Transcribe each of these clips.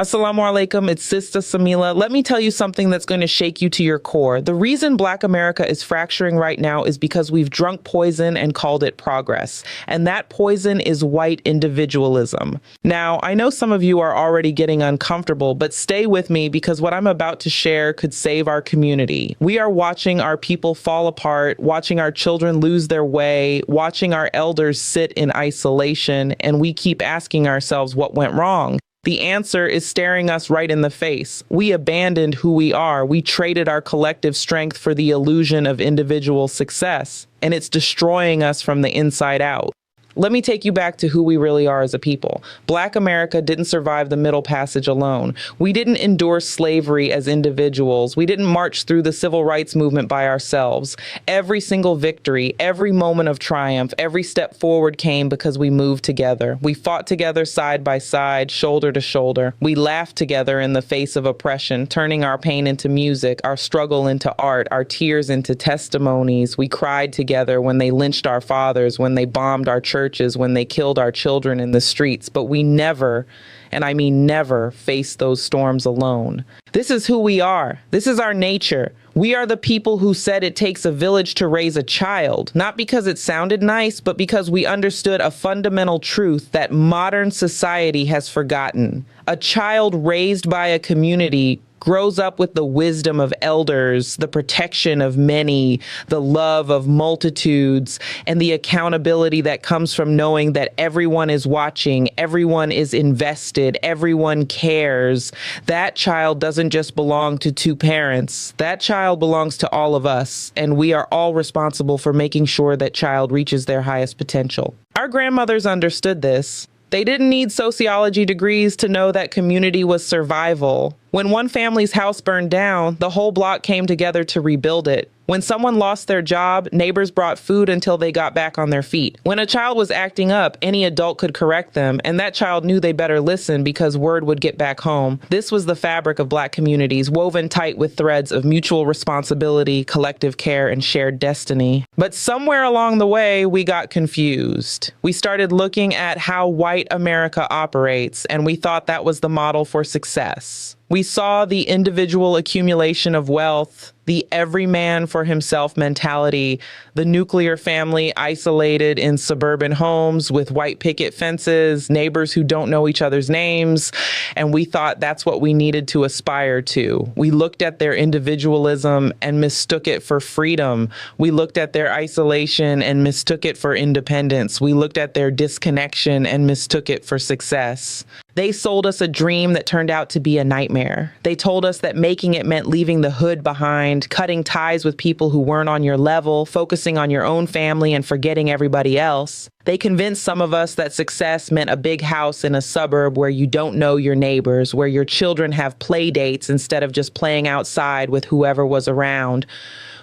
Assalamu alaikum, it's Sista Samilah. Let me tell you something that's going to shake you to your core. The reason Black America is fracturing right now is because we've drunk poison and called it progress. And that poison is white individualism. Now, I know some of you are already getting uncomfortable, but stay with me because what I'm about to share could save our community. We are watching our people fall apart, watching our children lose their way, watching our elders sit in isolation, and we keep asking ourselves what went wrong. The answer is staring us right in the face. We abandoned who we are. We traded our collective strength for the illusion of individual success, and it's destroying us from the inside out. Let me take you back to who we really are as a people. Black America didn't survive the Middle Passage alone. We didn't endure slavery as individuals. We didn't march through the civil rights movement by ourselves. Every single victory, every moment of triumph, every step forward came because we moved together. We fought together side by side, shoulder to shoulder. We laughed together in the face of oppression, turning our pain into music, our struggle into art, our tears into testimonies. We cried together when they lynched our fathers, when they bombed our churches, when they killed our children in the streets, but we never, and I mean never, faced those storms alone. This is who we are. This is our nature. We are the people who said it takes a village to raise a child, not because it sounded nice, but because we understood a fundamental truth that modern society has forgotten. A child raised by a community grows up with the wisdom of elders, the protection of many, the love of multitudes, and the accountability that comes from knowing that everyone is watching, everyone is invested, everyone cares. That child doesn't just belong to two parents. That child belongs to all of us, and we are all responsible for making sure that child reaches their highest potential. Our grandmothers understood this. They didn't need sociology degrees to know that community was survival. When one family's house burned down, the whole block came together to rebuild it. When someone lost their job, neighbors brought food until they got back on their feet. When a child was acting up, any adult could correct them, and that child knew they better listen because word would get back home. This was the fabric of Black communities, woven tight with threads of mutual responsibility, collective care, and shared destiny. But somewhere along the way, we got confused. We started looking at how white America operates, and we thought that was the model for success. We saw the individual accumulation of wealth, the every man for himself mentality, the nuclear family isolated in suburban homes with white picket fences, neighbors who don't know each other's names, and we thought that's what we needed to aspire to. We looked at their individualism and mistook it for freedom. We looked at their isolation and mistook it for independence. We looked at their disconnection and mistook it for success. They sold us a dream that turned out to be a nightmare. They told us that making it meant leaving the hood behind, cutting ties with people who weren't on your level, focusing on your own family and forgetting everybody else. They convinced some of us that success meant a big house in a suburb where you don't know your neighbors, where your children have play dates instead of just playing outside with whoever was around,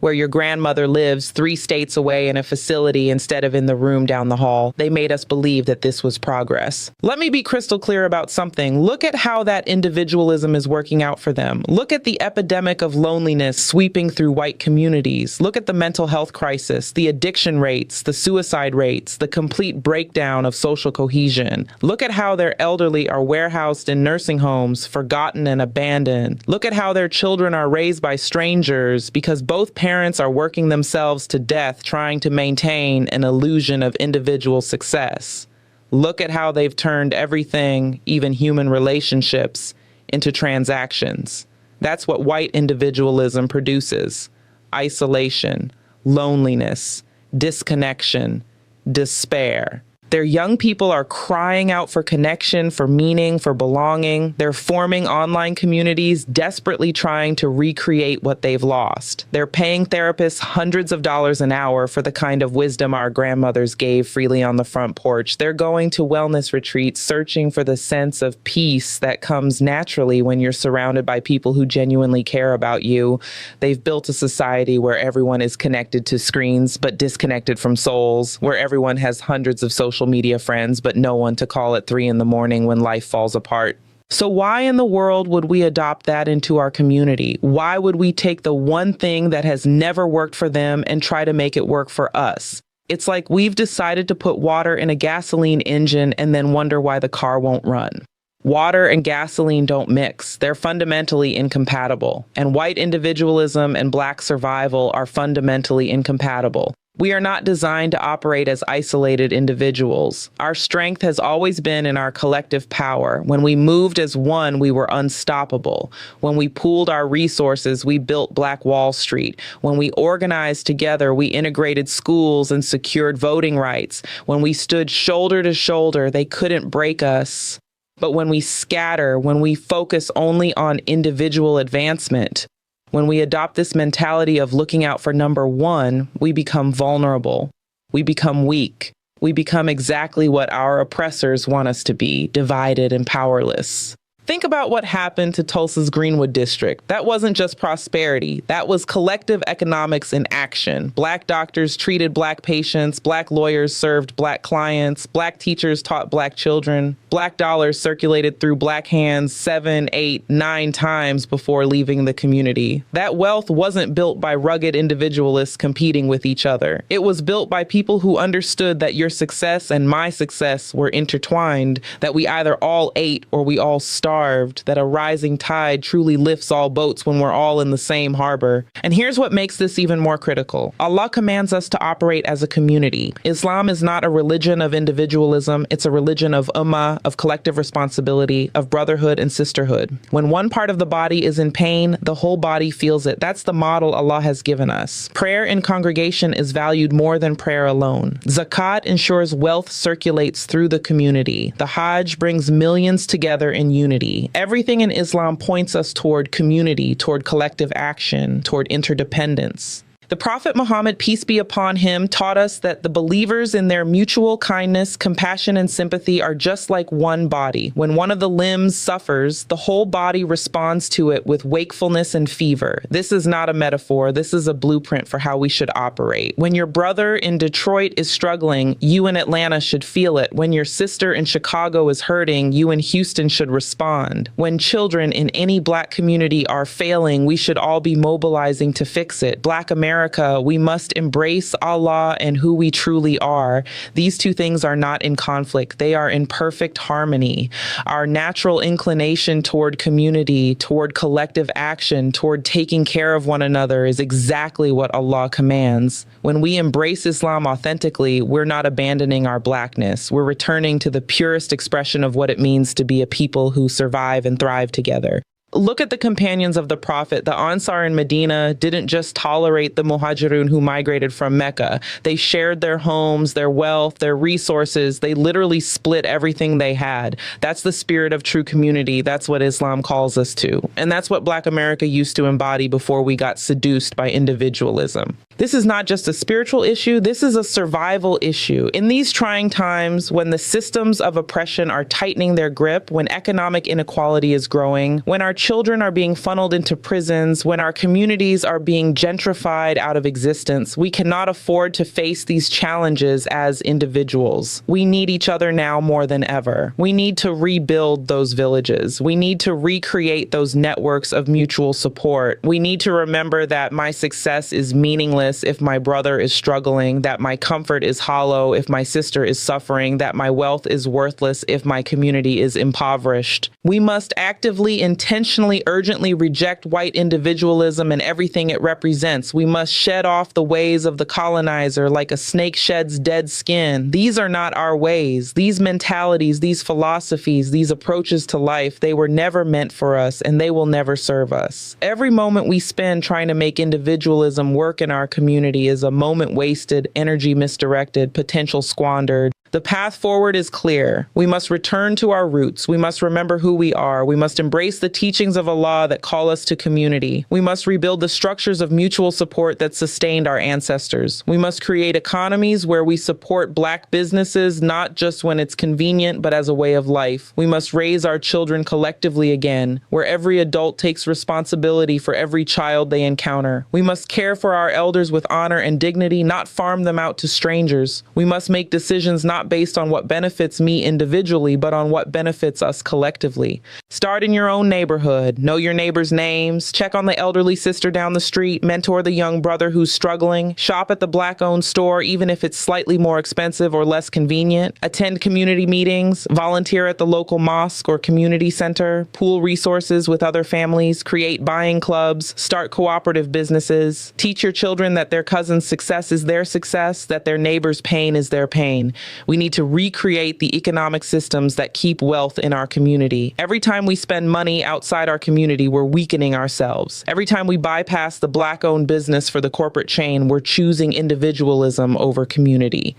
where your grandmother lives 3 states away in a facility instead of in the room down the hall. They made us believe that this was progress. Let me be crystal clear about something. Look at how that individualism is working out for them. Look at the epidemic of loneliness sweeping through white communities. Look at the mental health crisis, the addiction rates, the suicide rates, the complete breakdown of social cohesion. Look at how their elderly are warehoused in nursing homes, forgotten and abandoned. Look at how their children are raised by strangers because both parents are working themselves to death trying to maintain an illusion of individual success. Look at how they've turned everything, even human relationships, into transactions. That's what white individualism produces: isolation, loneliness, disconnection, despair. Their young people are crying out for connection, for meaning, for belonging. They're forming online communities, desperately trying to recreate what they've lost. They're paying therapists hundreds of dollars an hour for the kind of wisdom our grandmothers gave freely on the front porch. They're going to wellness retreats, searching for the sense of peace that comes naturally when you're surrounded by people who genuinely care about you. They've built a society where everyone is connected to screens, but disconnected from souls, where everyone has hundreds of social media friends, but no one to call at 3 a.m. when life falls apart. So why in the world would we adopt that into our community? Why would we take the one thing that has never worked for them and try to make it work for us? It's like we've decided to put water in a gasoline engine and then wonder why the car won't run. Water and gasoline don't mix. They're fundamentally incompatible. And white individualism and black survival are fundamentally incompatible. We are not designed to operate as isolated individuals. Our strength has always been in our collective power. When we moved as one, we were unstoppable. When we pooled our resources, we built Black Wall Street. When we organized together, we integrated schools and secured voting rights. When we stood shoulder to shoulder, they couldn't break us. But when we scatter, when we focus only on individual advancement, when we adopt this mentality of looking out for number one, we become vulnerable. We become weak. We become exactly what our oppressors want us to be, divided and powerless. Think about what happened to Tulsa's Greenwood district. That wasn't just prosperity. That was collective economics in action. Black doctors treated Black patients. Black lawyers served Black clients. Black teachers taught Black children. Black dollars circulated through Black hands 7, 8, 9 times before leaving the community. That wealth wasn't built by rugged individualists competing with each other. It was built by people who understood that your success and my success were intertwined, that we either all ate or we all starved, that a rising tide truly lifts all boats when we're all in the same harbor. And here's what makes this even more critical. Allah commands us to operate as a community. Islam is not a religion of individualism. It's a religion of ummah, of collective responsibility, of brotherhood and sisterhood. When one part of the body is in pain, the whole body feels it. That's the model Allah has given us. Prayer in congregation is valued more than prayer alone. Zakat ensures wealth circulates through the community. The Hajj brings millions together in unity. Everything in Islam points us toward community, toward collective action, toward interdependence. The Prophet Muhammad, peace be upon him, taught us that the believers in their mutual kindness, compassion, and sympathy are just like one body. When one of the limbs suffers, the whole body responds to it with wakefulness and fever. This is not a metaphor. This is a blueprint for how we should operate. When your brother in Detroit is struggling, you in Atlanta should feel it. When your sister in Chicago is hurting, you in Houston should respond. When children in any Black community are failing, we should all be mobilizing to fix it. Black America, we must embrace Allah and who we truly are. These two things are not in conflict. They are in perfect harmony. Our natural inclination toward community, toward collective action, toward taking care of one another is exactly what Allah commands. When we embrace Islam authentically, we're not abandoning our Blackness. We're returning to the purest expression of what it means to be a people who survive and thrive together. Look at the companions of the Prophet. The Ansar in Medina didn't just tolerate the Muhajirun who migrated from Mecca. They shared their homes, their wealth, their resources. They literally split everything they had. That's the spirit of true community. That's what Islam calls us to. And that's what Black America used to embody before we got seduced by individualism. This is not just a spiritual issue. This is a survival issue. In these trying times, when the systems of oppression are tightening their grip, when economic inequality is growing, when our children are being funneled into prisons, when our communities are being gentrified out of existence, we cannot afford to face these challenges as individuals. We need each other now more than ever. We need to rebuild those villages. We need to recreate those networks of mutual support. We need to remember that my success is meaningless if my brother is struggling, that my comfort is hollow if my sister is suffering, that my wealth is worthless if my community is impoverished. We must actively, intentionally, urgently reject white individualism and everything it represents. We must shed off the ways of the colonizer like a snake sheds dead skin. These are not our ways. These mentalities, these philosophies, these approaches to life, they were never meant for us and they will never serve us. Every moment we spend trying to make individualism work in our community is a moment wasted, energy misdirected, potential squandered. The path forward is clear. We must return to our roots. We must remember who we are. We must embrace the teachings of Allah that call us to community. We must rebuild the structures of mutual support that sustained our ancestors. We must create economies where we support Black businesses, not just when it's convenient, but as a way of life. We must raise our children collectively again, where every adult takes responsibility for every child they encounter. We must care for our elders with honor and dignity, not farm them out to strangers. We must make decisions not not based on what benefits me individually, but on what benefits us collectively. Start in your own neighborhood, know your neighbors' names, check on the elderly sister down the street, mentor the young brother who's struggling, shop at the Black-owned store even if it's slightly more expensive or less convenient, attend community meetings, volunteer at the local mosque or community center, pool resources with other families, create buying clubs, start cooperative businesses, teach your children that their cousin's success is their success, that their neighbor's pain is their pain. We need to recreate the economic systems that keep wealth in our community. Every time we spend money outside our community, we're weakening ourselves. Every time we bypass the Black-owned business for the corporate chain, we're choosing individualism over community.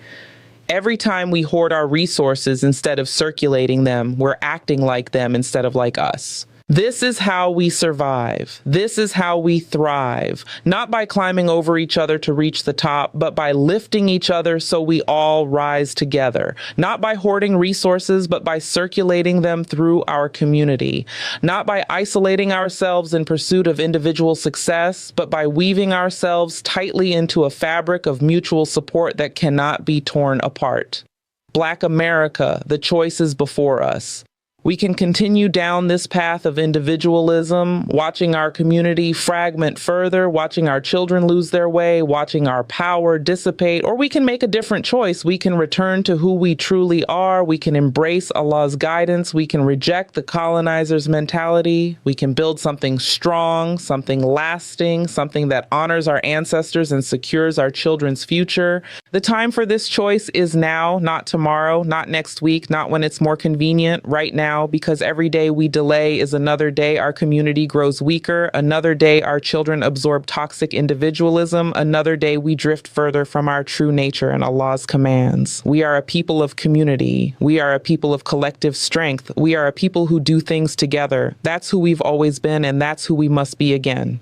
Every time we hoard our resources instead of circulating them, we're acting like them instead of like us. This is how we survive. This is how we thrive. Not by climbing over each other to reach the top, but by lifting each other so we all rise together. Not by hoarding resources, but by circulating them through our community. Not by isolating ourselves in pursuit of individual success, but by weaving ourselves tightly into a fabric of mutual support that cannot be torn apart. Black America, the choice is before us. We can continue down this path of individualism, watching our community fragment further, watching our children lose their way, watching our power dissipate, or we can make a different choice. We can return to who we truly are. We can embrace Allah's guidance. We can reject the colonizer's mentality. We can build something strong, something lasting, something that honors our ancestors and secures our children's future. The time for this choice is now, not tomorrow, not next week, not when it's more convenient, right now. Because every day we delay is another day our community grows weaker, another day our children absorb toxic individualism, another day we drift further from our true nature and Allah's commands. We are a people of community. We are a people of collective strength. We are a people who do things together. That's who we've always been, and that's who we must be again.